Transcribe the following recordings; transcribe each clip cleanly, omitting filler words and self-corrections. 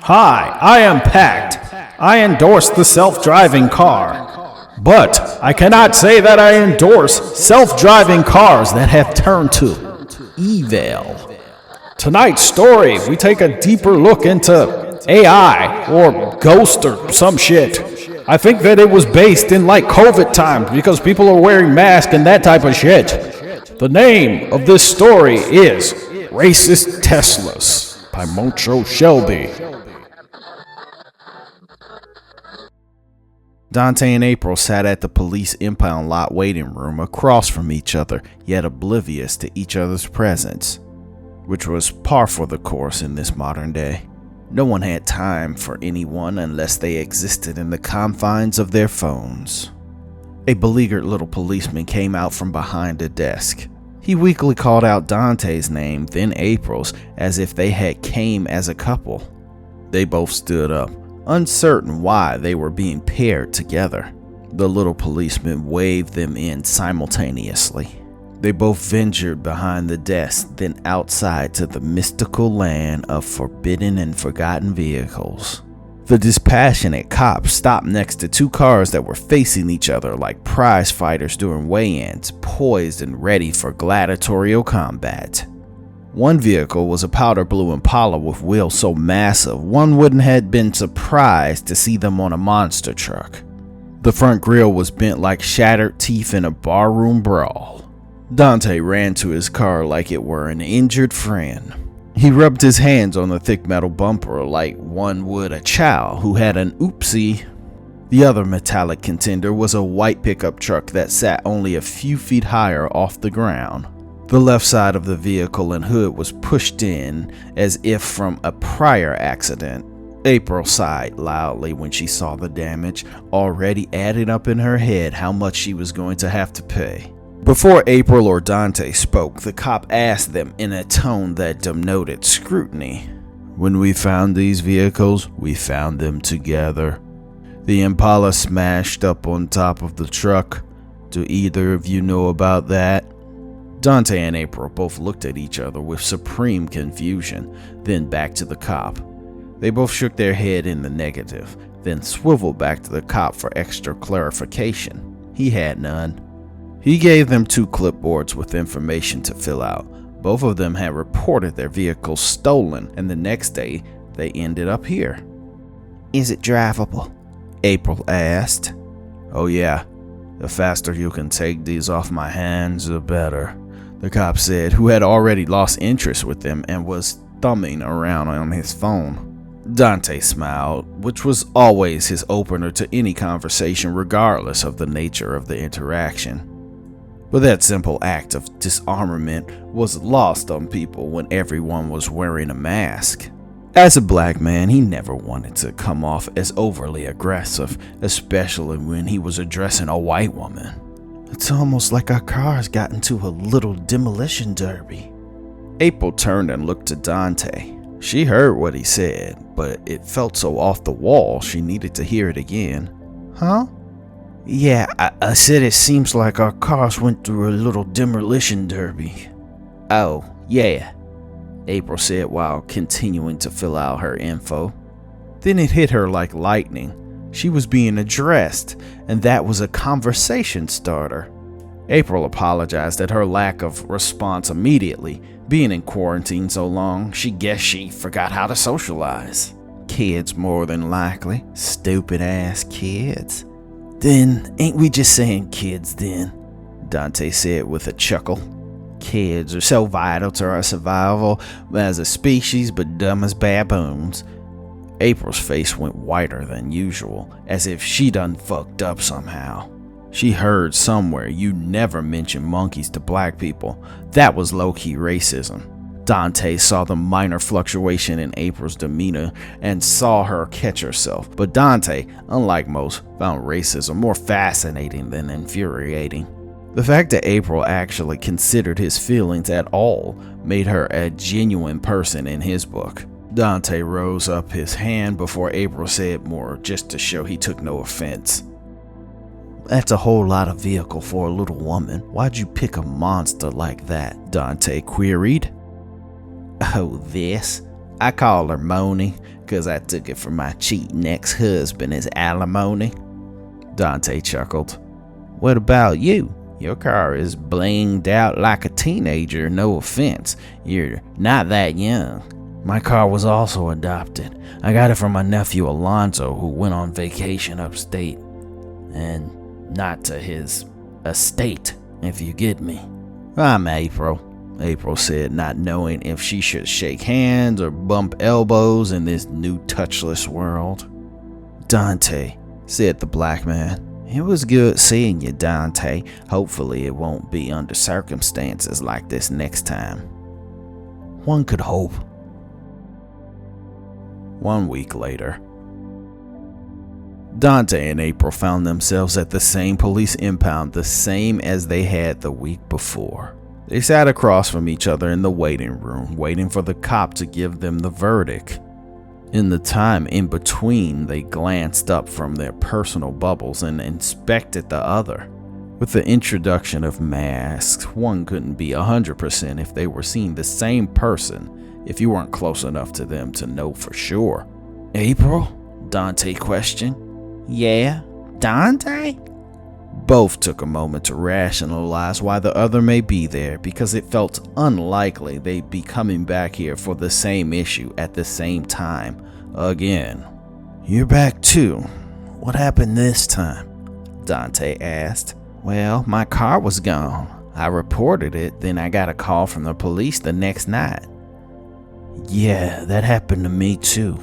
Hi, I am Pact. I endorse the self-driving car. But I cannot say that I endorse self-driving cars that have turned to evil. Tonight's story, we take a deeper look into AI or ghost or some shit. I think that it was based in like COVID times because people are wearing masks and that type of shit. The name of this story is Racist Teslas by Montsho Shelby. Dante and April sat at the police impound lot waiting room across from each other, yet oblivious to each other's presence, which was par for the course in this modern day. No one had time for anyone unless they existed in the confines of their phones. A beleaguered little policeman came out from behind a desk. He weakly called out Dante's name, then April's, as if they had came as a couple. They both stood up, uncertain why they were being paired together. The little policeman waved them in simultaneously. They both ventured behind the desk, then outside to the mystical land of forbidden and forgotten vehicles. The dispassionate cop stopped next to two cars that were facing each other like prize fighters during weigh-ins, poised and ready for gladiatorial combat. One vehicle was a powder blue Impala with wheels so massive one wouldn't have been surprised to see them on a monster truck. The front grille was bent like shattered teeth in a barroom brawl. Dante ran to his car like it were an injured friend. He rubbed his hands on the thick metal bumper like one would a child who had an oopsie. The other metallic contender was a white pickup truck that sat only a few feet higher off the ground. The left side of the vehicle and hood was pushed in as if from a prior accident. April sighed loudly when she saw the damage, already adding up in her head how much she was going to have to pay. Before April or Dante spoke, the cop asked them in a tone that denoted scrutiny. "When we found these vehicles, we found them together. The Impala smashed up on top of the truck. Do either of you know about that?" Dante and April both looked at each other with supreme confusion, then back to the cop. They both shook their head in the negative, then swiveled back to the cop for extra clarification. He had none. He gave them two clipboards with information to fill out. Both of them had reported their vehicles stolen, and the next day they ended up here. "Is it drivable?" April asked. "Oh yeah, the faster you can take these off my hands, the better," the cop said, who had already lost interest with them and was thumbing around on his phone. Dante smiled, which was always his opener to any conversation regardless of the nature of the interaction. But that simple act of disarmament was lost on people when everyone was wearing a mask. As a black man, he never wanted to come off as overly aggressive, especially when he was addressing a white woman. "It's almost like our cars got into a little demolition derby." April turned and looked to Dante. She heard what he said, but it felt so off the wall she needed to hear it again. "Huh?" "Yeah, I said it seems like our cars went through a little demolition derby." "Oh, yeah," April said while continuing to fill out her info. Then it hit her like lightning. She was being addressed, and that was a conversation starter. April apologized at her lack of response immediately. Being in quarantine so long, she guessed she forgot how to socialize. "Kids more than likely. Stupid ass kids." "Then ain't we just saying kids then?" Dante said with a chuckle. "Kids are so vital to our survival as a species, but dumb as baboons." April's face went whiter than usual, as if she done fucked up somehow. She heard somewhere you never mention monkeys to black people. That was low-key racism. Dante saw the minor fluctuation in April's demeanor and saw her catch herself. But Dante, unlike most, found racism more fascinating than infuriating. The fact that April actually considered his feelings at all made her a genuine person in his book. Dante rose up his hand before April said more, just to show he took no offense. "That's a whole lot of vehicle for a little woman. Why'd you pick a monster like that?" Dante queried. "Oh, this?" I call her Moni, 'cause I took it from my cheating ex-husband as alimony. Dante chuckled. What about you? Your car is blinged out like a teenager, no offense. You're not that young. My car was also adopted. I got it from my nephew Alonzo, who went on vacation upstate. And not to his estate, if you get me. I'm April, April said, not knowing if she should shake hands or bump elbows in this new touchless world. Dante, said the black man. It was good seeing you, Dante. Hopefully it won't be under circumstances like this next time. One could hope. 1 week later, Dante and April found themselves at the same police impound, the same as they had the week before. They sat across from each other in the waiting room, waiting for the cop to give them the verdict. In the time in between, they glanced up from their personal bubbles and inspected the other. With the introduction of masks, one couldn't be 100% if they were seeing the same person if you weren't close enough to them to know for sure. April? Dante questioned. Yeah, Dante? Both took a moment to rationalize why the other may be there, because it felt unlikely they'd be coming back here for the same issue at the same time again. You're back too. What happened this time? Dante asked. Well, my car was gone. I reported it, then I got a call from the police the next night. Yeah, that happened to me too.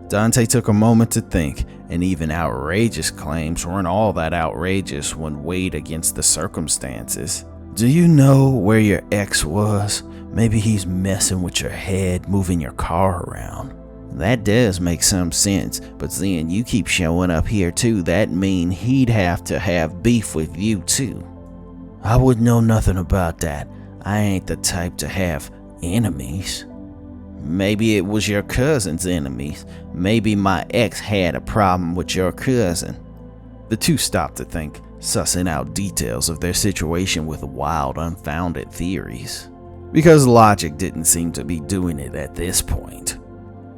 Dante took a moment to think, and even outrageous claims weren't all that outrageous when weighed against the circumstances. Do you know where your ex was? Maybe he's messing with your head, moving your car around. That does make some sense, but then you keep showing up here too. That mean he'd have to have beef with you too. I would know nothing about that. I ain't the type to have enemies. Maybe it was your cousin's enemies. Maybe my ex had a problem with your cousin. The two stopped to think, sussing out details of their situation with wild, unfounded theories. Because logic didn't seem to be doing it at this point.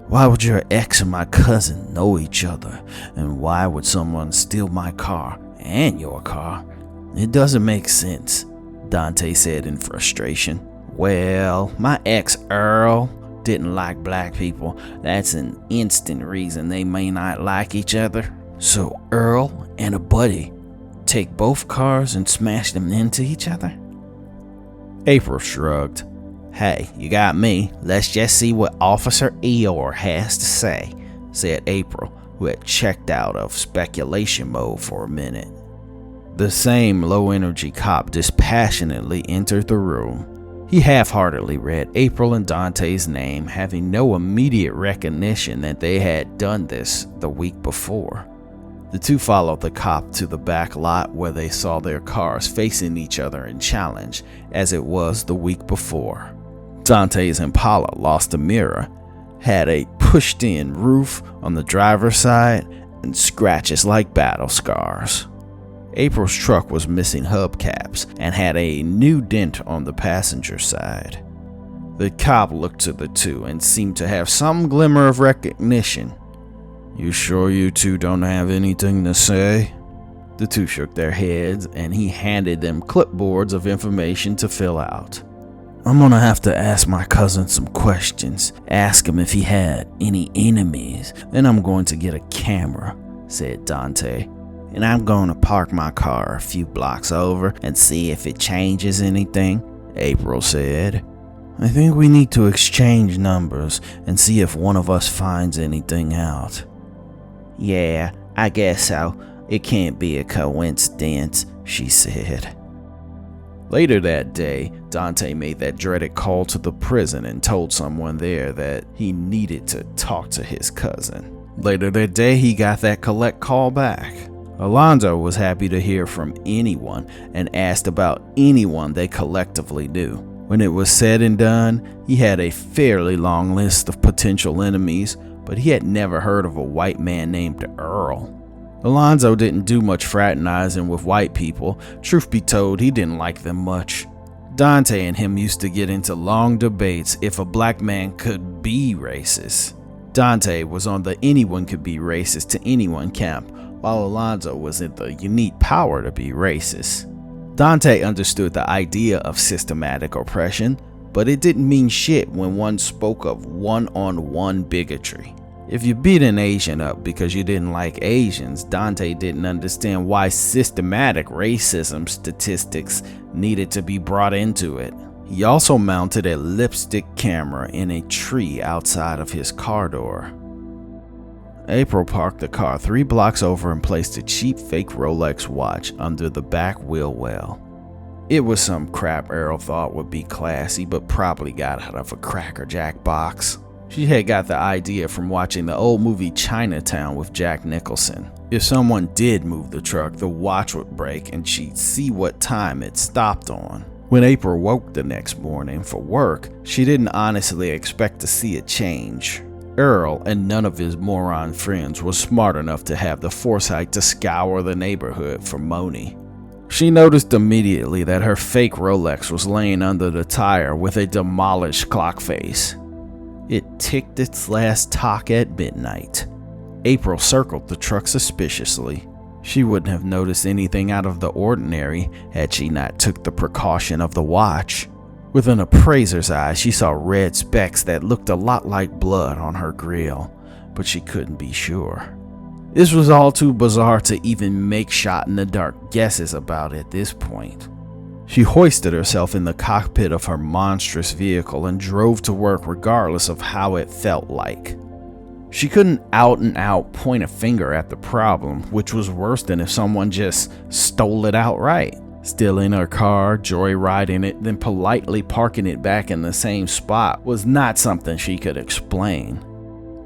Why would your ex and my cousin know each other? And why would someone steal my car and your car? It doesn't make sense, Dante said in frustration. Well, my ex Earl didn't like black people. That's an instant reason they may not like each other. So Earl and a buddy take both cars and smash them into each other? April shrugged. Hey, you got me. Let's just see what Officer Eeyore has to say, said April, who had checked out of speculation mode for a minute. The same low-energy cop dispassionately entered the room. He half-heartedly read April and Dante's name, having no immediate recognition that they had done this the week before. The two followed the cop to the back lot where they saw their cars facing each other in challenge, as it was the week before. Dante's Impala lost a mirror, had a pushed-in roof on the driver's side, and scratches like battle scars. April's truck was missing hubcaps and had a new dent on the passenger side. The cop looked to the two and seemed to have some glimmer of recognition. You sure you two don't have anything to say? The two shook their heads, and he handed them clipboards of information to fill out. I'm gonna have to ask my cousin some questions. Ask him if he had any enemies. Then I'm going to get a camera, said Dante. And I'm going to park my car a few blocks over and see if it changes anything, April said. I think we need to exchange numbers and see if one of us finds anything out. Yeah, I guess so. It can't be a coincidence, she said. Later that day, Dante made that dreaded call to the prison and told someone there that he needed to talk to his cousin. Later that day, he got that collect call back. Alonzo was happy to hear from anyone and asked about anyone they collectively knew. When it was said and done, he had a fairly long list of potential enemies, but he had never heard of a white man named Earl. Alonzo didn't do much fraternizing with white people. Truth be told, he didn't like them much. Dante and him used to get into long debates if a black man could be racist. Dante was on the anyone could be racist to anyone camp, while Alonzo was in the you need power to be racist. Dante understood the idea of systematic oppression, but it didn't mean shit when one spoke of one-on-one bigotry. If you beat an Asian up because you didn't like Asians, Dante didn't understand why systematic racism statistics needed to be brought into it. He also mounted a lipstick camera in a tree outside of his car door. April parked the car 3 blocks over and placed a cheap fake Rolex watch under the back wheel well. It was some crap Earl thought would be classy, but probably got out of a Cracker Jack box. She had got the idea from watching the old movie Chinatown with Jack Nicholson. If someone did move the truck, the watch would break and she'd see what time it stopped on. When April woke the next morning for work, she didn't honestly expect to see a change. Earl and none of his moron friends were smart enough to have the foresight to scour the neighborhood for Moni. She noticed immediately that her fake Rolex was laying under the tire with a demolished clock face. It ticked its last tock at midnight. April circled the truck suspiciously. She wouldn't have noticed anything out of the ordinary had she not took the precaution of the watch. With an appraiser's eye, she saw red specks that looked a lot like blood on her grill, but she couldn't be sure. This was all too bizarre to even make shot-in-the-dark guesses about at this point. She hoisted herself in the cockpit of her monstrous vehicle and drove to work regardless of how it felt like. She couldn't out and out point a finger at the problem, which was worse than if someone just stole it outright. Stealing her car, joyriding it, then politely parking it back in the same spot was not something she could explain.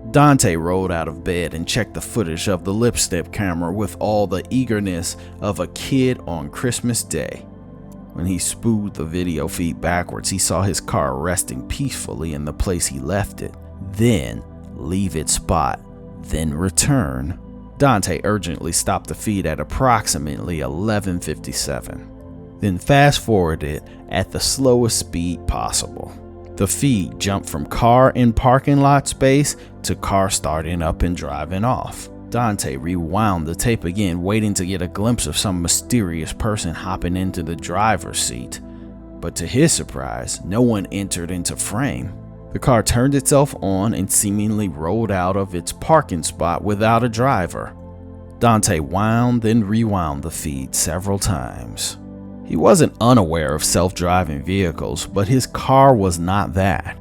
Dante rolled out of bed and checked the footage of the lipstick camera with all the eagerness of a kid on Christmas Day. When he spooled the video feed backwards, he saw his car resting peacefully in the place he left it, then leave its spot, then return. Dante urgently stopped the feed at approximately 11:57, then fast-forwarded at the slowest speed possible. The feed jumped from car in parking lot space to car starting up and driving off. Dante rewound the tape again, waiting to get a glimpse of some mysterious person hopping into the driver's seat. But to his surprise, no one entered into frame. The car turned itself on and seemingly rolled out of its parking spot without a driver. Dante wound then rewound the feed several times. He wasn't unaware of self-driving vehicles, but his car was not that.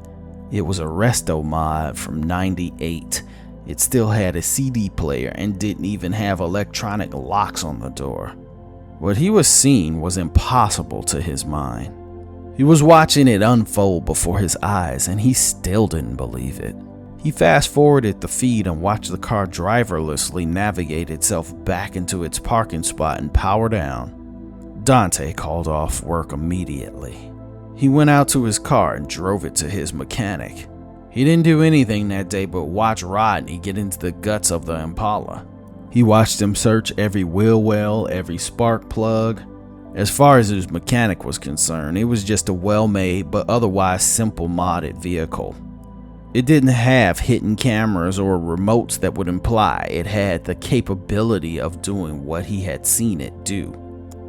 It was a resto mod from '98. It still had a CD player and didn't even have electronic locks on the door. What he was seeing was impossible to his mind. He was watching it unfold before his eyes, and he still didn't believe it. He fast-forwarded the feed and watched the car driverlessly navigate itself back into its parking spot and power down. Dante called off work immediately. He went out to his car and drove it to his mechanic. He didn't do anything that day but watch Rodney get into the guts of the Impala. He watched him search every wheel well, every spark plug. As far as his mechanic was concerned, it was just a well-made but otherwise simple modded vehicle. It didn't have hidden cameras or remotes that would imply it had the capability of doing what he had seen it do.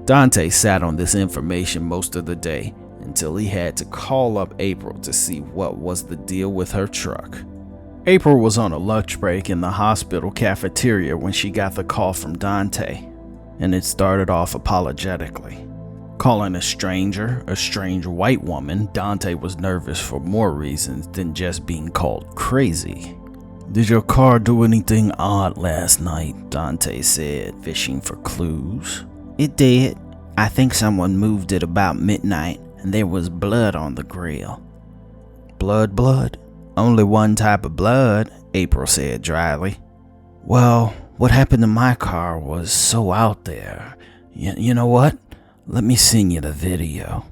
Dante sat on this information most of the day until he had to call up April to see what was the deal with her truck. April was on a lunch break in the hospital cafeteria when she got the call from Dante, and it started off apologetically. Calling a stranger a strange white woman, Dante was nervous for more reasons than just being called crazy. "Did your car do anything odd last night?" Dante said, fishing for clues. It did. I think someone moved it about midnight, and there was blood on the grill. Blood? Only one type of blood," April said dryly. "Well, what happened to my car was so out there. You know what? Let me send you the video."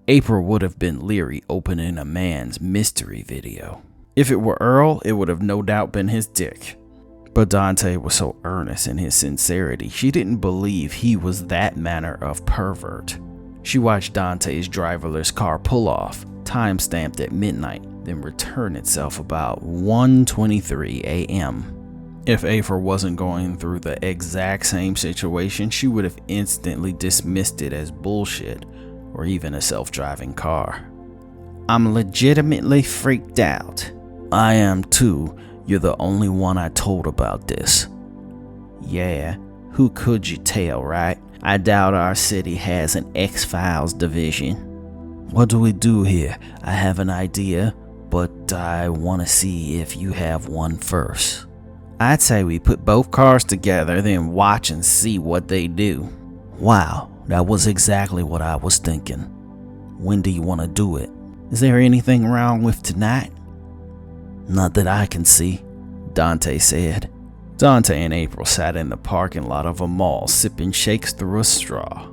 April would have been leery opening a man's mystery video. If it were Earl, it would have no doubt been his dick. But Dante was so earnest in his sincerity, she didn't believe he was that manner of pervert. She watched Dante's driverless car pull off, time-stamped at midnight, then return itself about 1:23 a.m. If April wasn't going through the exact same situation, she would have instantly dismissed it as bullshit or even a self-driving car. I'm legitimately freaked out. I am too. You're the only one I told about this. Yeah, who could you tell, right? I doubt our city has an X-Files division. What do we do here? I have an idea, but I want to see if you have one first. I'd say we put both cars together, then watch and see what they do. Wow, that was exactly what I was thinking. When do you want to do it? Is there anything wrong with tonight? Not that I can see, Dante said. Dante and April sat in the parking lot of a mall sipping shakes through a straw.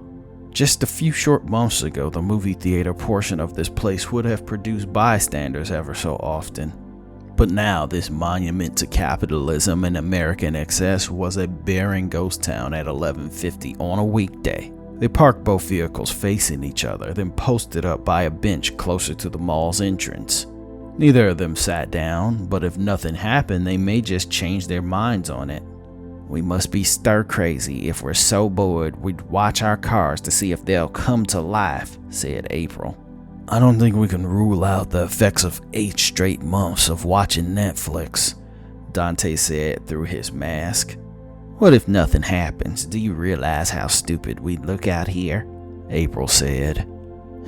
Just a few short months ago, the movie theater portion of this place would have produced bystanders ever so often. But now this monument to capitalism and American excess was a barren ghost town at 11:50 on a weekday. They parked both vehicles facing each other, then posted up by a bench closer to the mall's entrance. Neither of them sat down, but if nothing happened, they may just change their minds on it. We must be stir crazy if we're so bored we'd watch our cars to see if they'll come to life, said April. I don't think we can rule out the effects of 8 straight months of watching Netflix, Dante said through his mask. What if nothing happens? Do you realize how stupid we'd look out here? April said.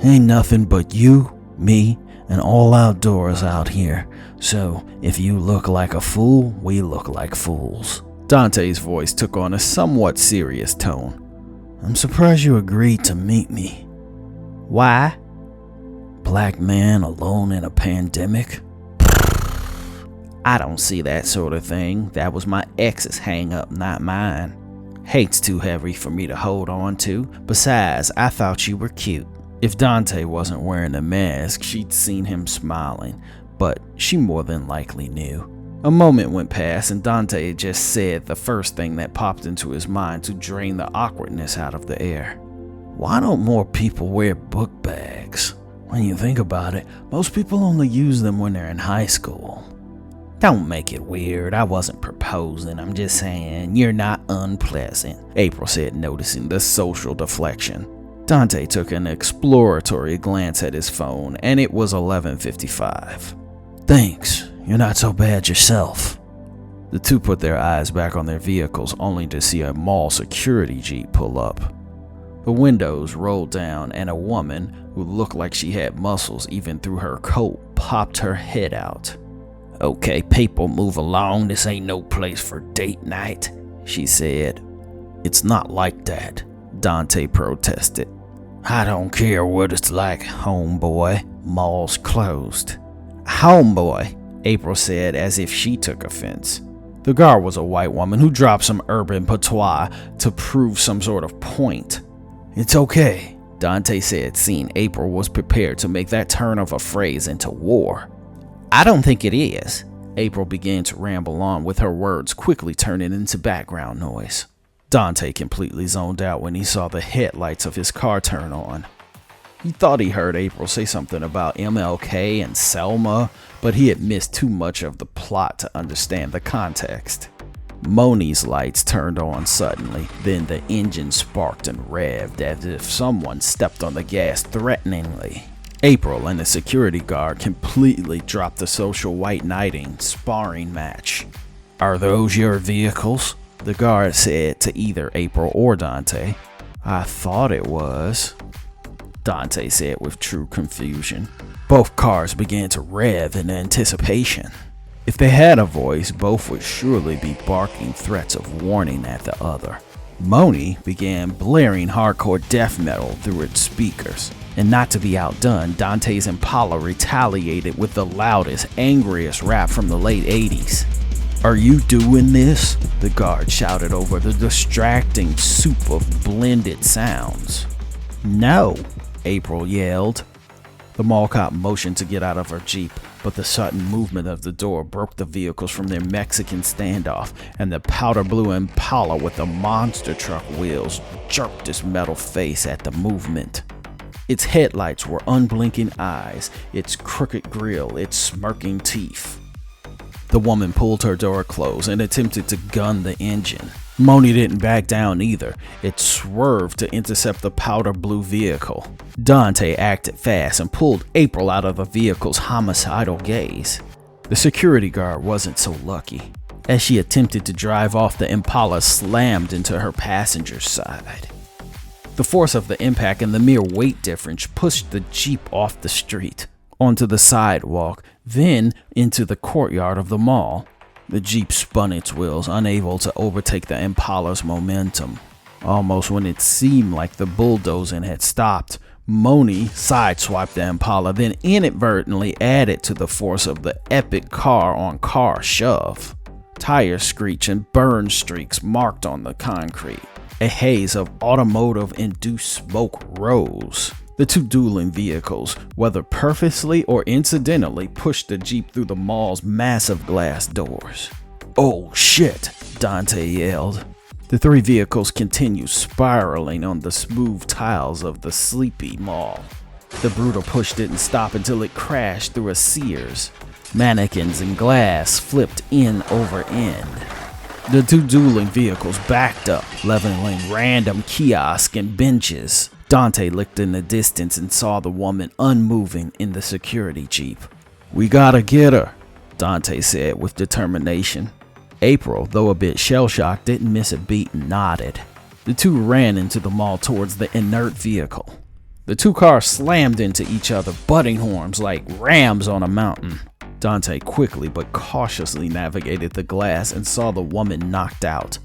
Ain't nothing but you, me, and all outdoors out here. So if you look like a fool, we look like fools. Dante's voice took on a somewhat serious tone. I'm surprised you agreed to meet me. Why? Black man alone in a pandemic? I don't see that sort of thing. That was my ex's hang-up, not mine. Hate's too heavy for me to hold on to. Besides, I thought you were cute. If Dante wasn't wearing a mask, she'd seen him smiling, but she more than likely knew. A moment went past and Dante had just said the first thing that popped into his mind to drain the awkwardness out of the air. Why don't more people wear book bags? When you think about it, most people only use them when they're in high school. Don't make it weird. I wasn't proposing. I'm just saying you're not unpleasant, April said, noticing the social deflection. Dante took an exploratory glance at his phone, and it was 11:55. Thanks. You're not so bad yourself. The two put their eyes back on their vehicles only to see a mall security jeep pull up. The windows rolled down and a woman, who looked like she had muscles even through her coat, popped her head out. Okay, people, move along. This ain't no place for date night, she said. It's not like that, Dante protested. I don't care what it's like, homeboy. Mall's closed. Homeboy, April said as if she took offense. The guard was a white woman who dropped some urban patois to prove some sort of point. It's okay, Dante said, seeing April was prepared to make that turn of a phrase into war. I don't think it is. April began to ramble on with her words quickly turning into background noise. Dante completely zoned out when he saw the headlights of his car turn on. He thought he heard April say something about MLK and Selma, but he had missed too much of the plot to understand the context. Moni's lights turned on suddenly, then the engine sparked and revved as if someone stepped on the gas threateningly. April and the security guard completely dropped the social white knighting sparring match. Are those your vehicles? The guard said to either April or Dante. I thought it was, Dante said with true confusion. Both cars began to rev in anticipation. If they had a voice, both would surely be barking threats of warning at the other. Moni began blaring hardcore death metal through its speakers. And not to be outdone, Dante's Impala retaliated with the loudest, angriest rap from the late 80s. Are you doing this? The guard shouted over the distracting soup of blended sounds. No, April yelled. The mall cop motioned to get out of her Jeep, but the sudden movement of the door broke the vehicles from their Mexican standoff, and the powder blue Impala with the monster truck wheels jerked its metal face at the movement. Its headlights were unblinking eyes, its crooked grill, its smirking teeth. The woman pulled her door closed and attempted to gun the engine. Moni didn't back down either. It swerved to intercept the powder blue vehicle. Dante acted fast and pulled April out of the vehicle's homicidal gaze. The security guard wasn't so lucky. As she attempted to drive off, the Impala slammed into her passenger's side. The force of the impact and the mere weight difference pushed the Jeep off the street, onto the sidewalk, then into the courtyard of the mall. The Jeep spun its wheels, unable to overtake the Impala's momentum. Almost when it seemed like the bulldozing had stopped, Moni sideswiped the Impala, then inadvertently added to the force of the epic car-on-car shove. Tires screech and burn streaks marked on the concrete. A haze of automotive-induced smoke rose. The two dueling vehicles, whether purposely or incidentally, pushed the Jeep through the mall's massive glass doors. "Oh shit," Dante yelled. The three vehicles continued spiraling on the smooth tiles of the sleepy mall. The brutal push didn't stop until it crashed through a Sears. Mannequins and glass flipped end over end. The two dueling vehicles backed up, leveling random kiosks and benches. Dante looked in the distance and saw the woman unmoving in the security Jeep. "We gotta get her," Dante said with determination. April, though a bit shell-shocked, didn't miss a beat and nodded. The two ran into the mall towards the inert vehicle. The two cars slammed into each other, butting horns like rams on a mountain. Dante quickly but cautiously navigated the glass and saw the woman knocked out.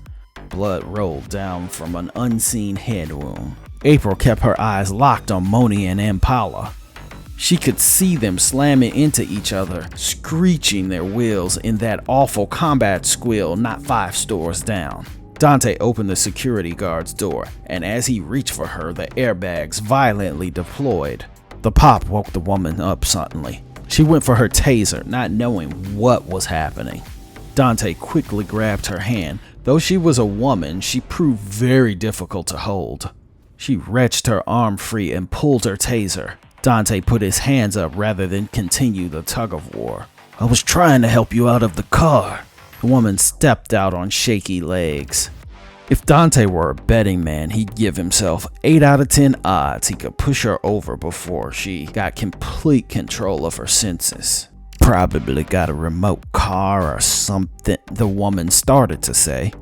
Blood rolled down from an unseen head wound. April kept her eyes locked on Moni and Impala. She could see them slamming into each other, screeching their wheels in that awful combat squeal not 5 stores down. Dante opened the security guard's door, and as he reached for her, the airbags violently deployed. The pop woke the woman up suddenly. She went for her taser, not knowing what was happening. Dante quickly grabbed her hand. Though she was a woman, she proved very difficult to hold. She wrenched her arm free and pulled her taser. Dante put his hands up rather than continue the tug-of-war. "I was trying to help you out of the car." The woman stepped out on shaky legs. If Dante were a betting man, he'd give himself 8 out of 10 odds he could push her over before she got complete control of her senses. "Probably got a remote car or something," the woman started to say.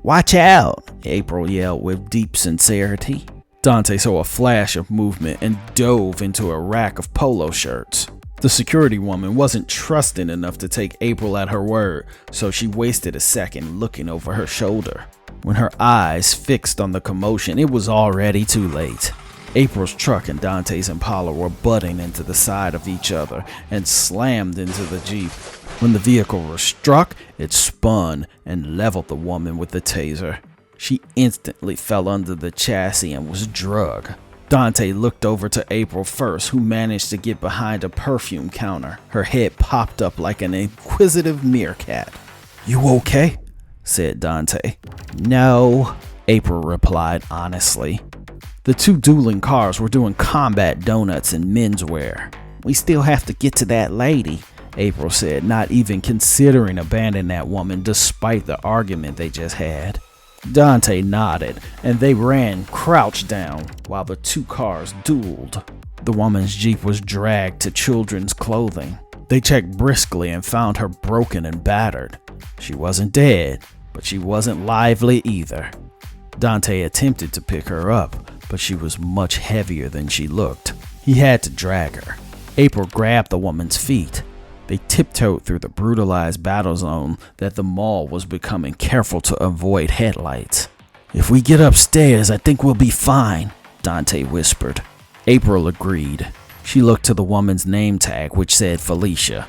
"Watch out," April yelled with deep sincerity. Dante saw a flash of movement and dove into a rack of polo shirts. The security woman wasn't trusting enough to take April at her word, so she wasted a second looking over her shoulder. When her eyes fixed on the commotion, it was already too late. April's truck and Dante's Impala were butting into the side of each other and slammed into the Jeep. When the vehicle was struck, it spun and leveled the woman with the taser. She instantly fell under the chassis and was drugged. Dante looked over to April first, who managed to get behind a perfume counter. Her head popped up like an inquisitive meerkat. "You okay?" said Dante. "No," April replied honestly. The two dueling cars were doing combat donuts and menswear. "We still have to get to that lady," April said, not even considering abandoning that woman despite the argument they just had. Dante nodded, and they ran crouched down while the two cars dueled. The woman's Jeep was dragged to children's clothing. They checked briskly and found her broken and battered. She wasn't dead, but she wasn't lively either. Dante attempted to pick her up, but she was much heavier than she looked. He had to drag her. April grabbed the woman's feet. They tiptoed through the brutalized battle zone that the mall was becoming, careful to avoid headlights. "If we get upstairs, I think we'll be fine," Dante whispered. April agreed. She looked to the woman's name tag, which said Felicia.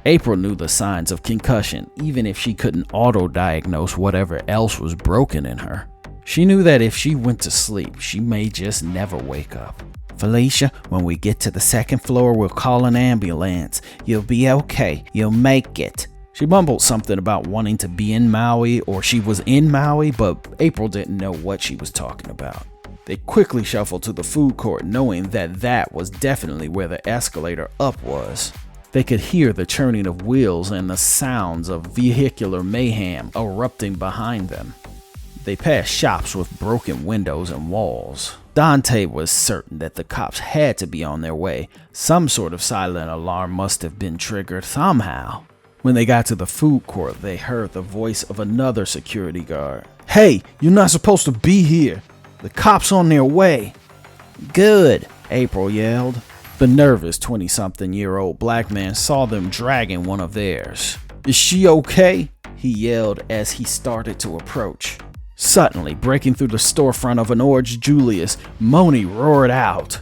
April knew the signs of concussion, even if she couldn't auto-diagnose whatever else was broken in her. She knew that if she went to sleep, she may just never wake up. "Felicia, when we get to the second floor, we'll call an ambulance. You'll be okay. You'll make it." She mumbled something about wanting to be in Maui, or she was in Maui, but April didn't know what she was talking about. They quickly shuffled to the food court, knowing that that was definitely where the escalator up was. They could hear the churning of wheels and the sounds of vehicular mayhem erupting behind them. They passed shops with broken windows and walls. Dante was certain that the cops had to be on their way. Some sort of silent alarm must have been triggered somehow. When they got to the food court, they heard the voice of another security guard. "Hey, you're not supposed to be here. The cops on their way." "Good," April yelled. The nervous 20-something-year-old black man saw them dragging one of theirs. "Is she okay?" he yelled as he started to approach. Suddenly, breaking through the storefront of an Orange Julius, Moni roared out.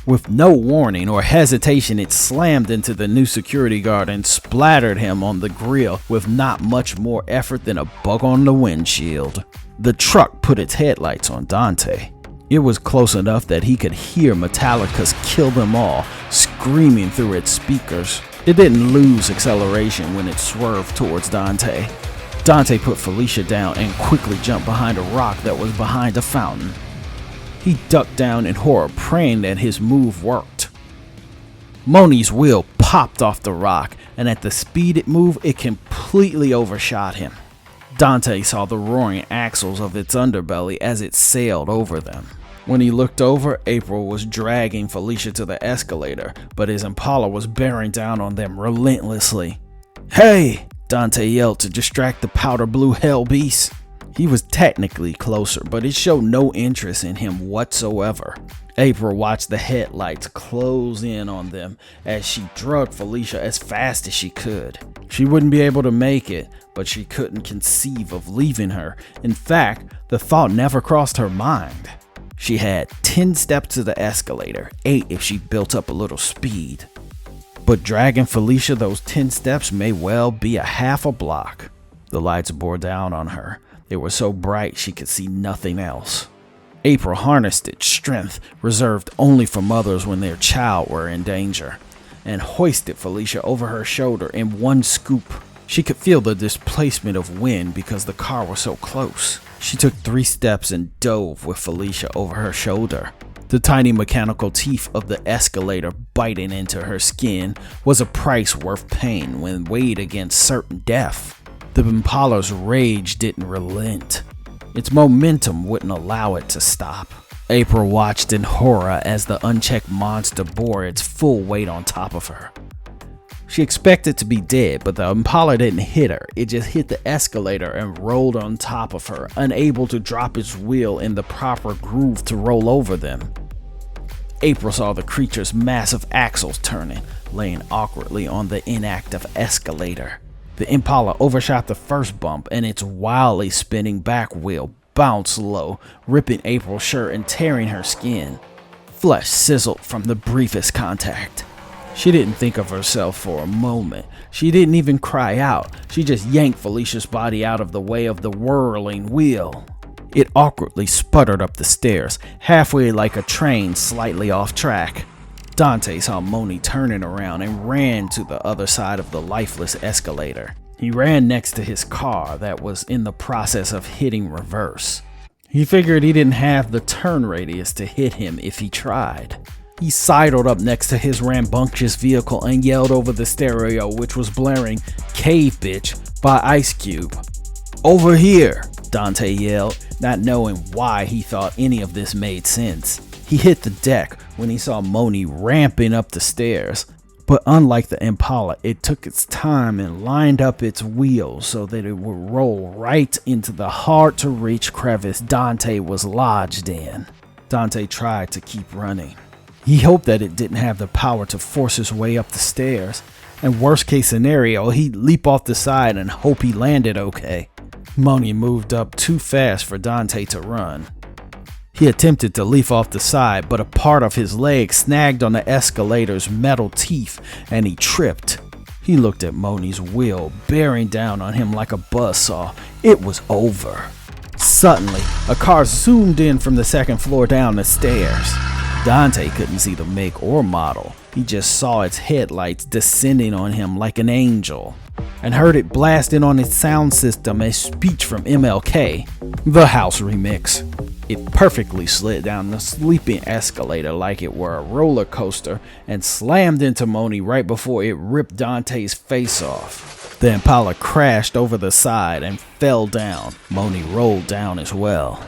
With no warning or hesitation, it slammed into the new security guard and splattered him on the grill with not much more effort than a bug on the windshield. The truck put its headlights on Dante. It was close enough that he could hear Metallica's "Kill Them All" screaming through its speakers. It didn't lose acceleration when it swerved towards Dante. Dante put Felicia down and quickly jumped behind a rock that was behind a fountain. He ducked down in horror, praying that his move worked. Moni's wheel popped off the rock, and at the speed it moved, it completely overshot him. Dante saw the roaring axles of its underbelly as it sailed over them. When he looked over, April was dragging Felicia to the escalator, but his Impala was bearing down on them relentlessly. "Hey!" Dante yelled to distract the powder blue hell beast. He was technically closer, but it showed no interest in him whatsoever. April watched the headlights close in on them as she dragged Felicia as fast as she could. She wouldn't be able to make it, but she couldn't conceive of leaving her. In fact, the thought never crossed her mind. She had 10 steps to the escalator, 8 if she built up a little speed. But dragging Felicia those 10 steps may well be a half a block. The lights bore down on her. They were so bright she could see nothing else. April harnessed its strength, reserved only for mothers when their child were in danger, and hoisted Felicia over her shoulder in one scoop. She could feel the displacement of wind because the car was so close. She took 3 steps and dove with Felicia over her shoulder. The tiny mechanical teeth of the escalator biting into her skin was a price worth paying when weighed against certain death. The Impala's rage didn't relent. Its momentum wouldn't allow it to stop. April watched in horror as the unchecked monster bore its full weight on top of her. She expected to be dead, but the Impala didn't hit her. It just hit the escalator and rolled on top of her, unable to drop its wheel in the proper groove to roll over them. April saw the creature's massive axles turning, laying awkwardly on the inactive escalator. The Impala overshot the first bump, and its wildly spinning back wheel bounced low, ripping April's shirt and tearing her skin. Flesh sizzled from the briefest contact. She didn't think of herself for a moment. She didn't even cry out. She just yanked Felicia's body out of the way of the whirling wheel. It awkwardly sputtered up the stairs, halfway like a train slightly off track. Dante saw Moni turning around and ran to the other side of the lifeless escalator. He ran next to his car that was in the process of hitting reverse. He figured he didn't have the turn radius to hit him if he tried. He sidled up next to his rambunctious vehicle and yelled over the stereo, which was blaring "Cave Bitch" by Ice Cube. "Over here," Dante yelled, not knowing why he thought any of this made sense. He hit the deck when he saw Moni ramping up the stairs, but unlike the Impala, it took its time and lined up its wheels so that it would roll right into the hard-to-reach crevice Dante was lodged in. Dante tried to keep running. He hoped that it didn't have the power to force his way up the stairs, and worst case scenario, he'd leap off the side and hope he landed okay. Moni moved up too fast for Dante to run. He attempted to leap off the side, but a part of his leg snagged on the escalator's metal teeth and he tripped. He looked at Moni's wheel bearing down on him like a buzzsaw. It was over. Suddenly, a car zoomed in from the second floor down the stairs. Dante couldn't see the make or model. He just saw its headlights descending on him like an angel. and heard it blasting on its sound system a speech from MLK, the house remix. It perfectly slid down the sleeping escalator like it were a roller coaster and slammed into Moni right before it ripped Dante's face off. The Impala crashed over the side and fell down. Moni rolled down as well.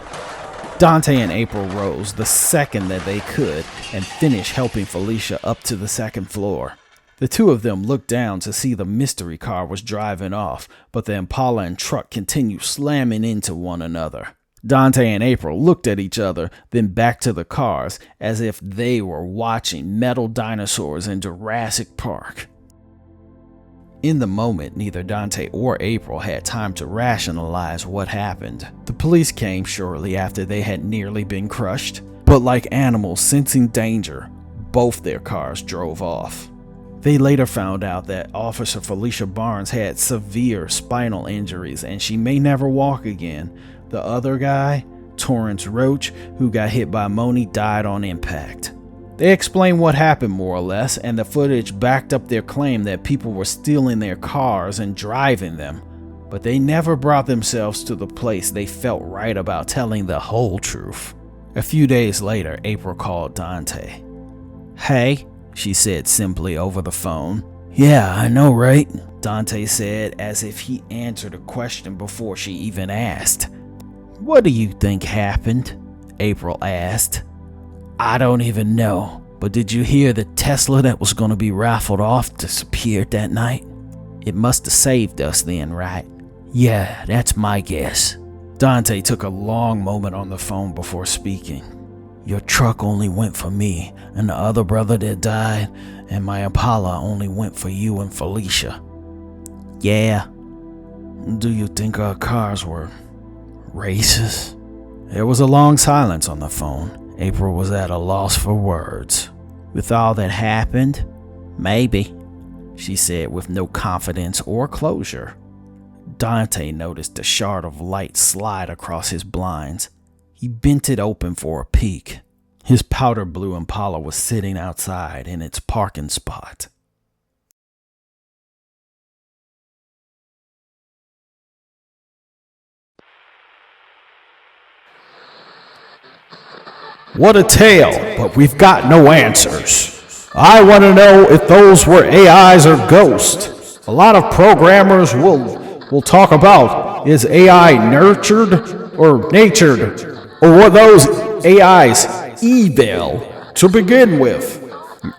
Dante and April rose the second that they could and finished helping Felicia up to the second floor. The two of them looked down to see the mystery car was driving off, but the Impala and truck continued slamming into one another. Dante and April looked at each other, then back to the cars, as if they were watching metal dinosaurs in Jurassic Park. In the moment, neither Dante or April had time to rationalize what happened. The police came shortly after they had nearly been crushed, but like animals sensing danger, both their cars drove off. They later found out that Officer Felicia Barnes had severe spinal injuries and she may never walk again. The other guy, Torrance Roach, who got hit by Moni, died on impact. They explained what happened more or less, and the footage backed up their claim that people were stealing their cars and driving them, but they never brought themselves to the place they felt right about telling the whole truth. A few days later, April called Dante. "Hey," she said simply over the phone. "Yeah, I know, right?" Dante said, as if he answered a question before she even asked. "What do you think happened?" April asked. "I don't even know, but did you hear the Tesla that was going to be raffled off disappeared that night? It must have saved us then, right?" "Yeah, that's my guess." Dante took a long moment on the phone before speaking. "Your truck only went for me and the other brother that died, and my Impala only went for you and Felicia." "Yeah." "Do you think our cars were races?" There was a long silence on the phone. April was at a loss for words. "With all that happened, maybe," she said with no confidence or closure. Dante noticed a shard of light slide across his blinds. He bent it open for a peek. His powder blue Impala was sitting outside in its parking spot. What a tale, but we've got no answers. I want to know if those were AIs or ghosts. A lot of programmers will talk about, is AI nurtured or natured? Or were those AIs evil to begin with?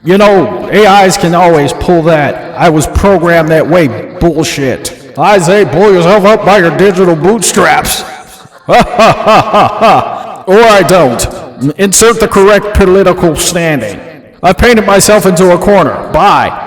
You know, AIs can always pull that "I was programmed that way" bullshit. I say pull yourself up by your digital bootstraps. Ha ha ha ha ha. Or I don't. Insert the correct political standing. I've painted myself into a corner. Bye.